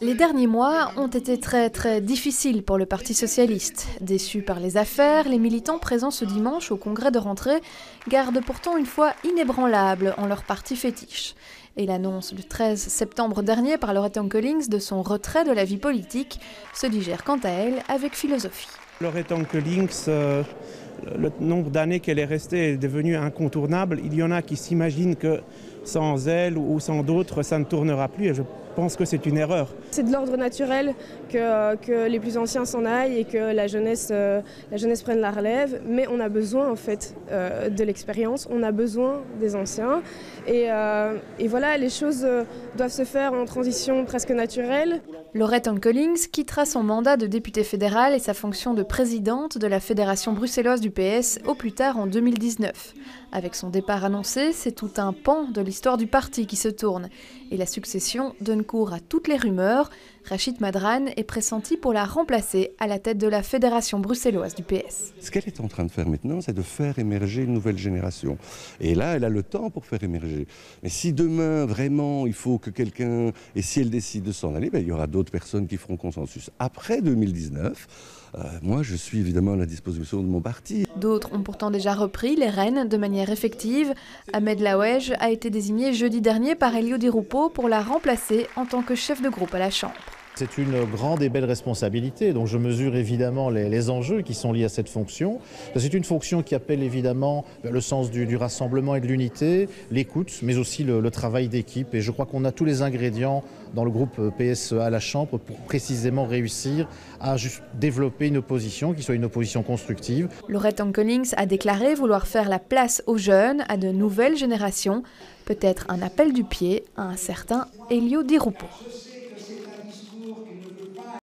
Les derniers mois ont été très difficiles pour le Parti socialiste. Déçus par les affaires, les militants présents ce dimanche au congrès de rentrée gardent pourtant une foi inébranlable en leur parti fétiche. Et l'annonce le 13 septembre dernier par Loretta Kollings de son retrait de la vie politique se digère quant à elle avec philosophie. Loretta Kollings, le nombre d'années qu'elle est restée est devenu incontournable. Il y en a qui s'imaginent que sans elle ou sans d'autres, ça ne tournera plus et je pense que c'est une erreur. C'est de l'ordre naturel que les plus anciens s'en aillent et que la jeunesse prenne la relève, mais on a besoin en fait de l'expérience, on a besoin des anciens et voilà, les choses doivent se faire en transition presque naturelle. Loretta Kollings quittera son mandat de députée fédérale et sa fonction de présidente de la Fédération bruxelloise du PS au plus tard en 2019. Avec son départ annoncé, c'est tout un pan de l'histoire du parti qui se tourne. Et la succession donne cours à toutes les rumeurs. Rachid Madran est pressenti pour la remplacer à la tête de la Fédération bruxelloise du PS. Ce qu'elle est en train de faire maintenant, c'est de faire émerger une nouvelle génération. Et là, elle a le temps pour faire émerger. Mais si demain, vraiment, il faut que quelqu'un, et si elle décide de s'en aller, il y aura d'autres personnes qui feront consensus. Après 2019, moi, je suis évidemment à la disposition de mon parti. D'autres ont pourtant déjà repris les rênes de manière effective. Ahmed Laouej a été désigné jeudi dernier par Elio Di Rupo pour la remplacer en tant que chef de groupe à la Chambre. C'est une grande et belle responsabilité, donc je mesure évidemment les enjeux qui sont liés à cette fonction. C'est une fonction qui appelle évidemment le sens du rassemblement et de l'unité, l'écoute, mais aussi le travail d'équipe. Et je crois qu'on a tous les ingrédients dans le groupe PS à la Chambre pour précisément réussir à juste développer une opposition qui soit une opposition constructive. Loretta Kollings a déclaré vouloir faire la place aux jeunes, à de nouvelles générations. Peut-être un appel du pied à un certain Elio Di Rupo.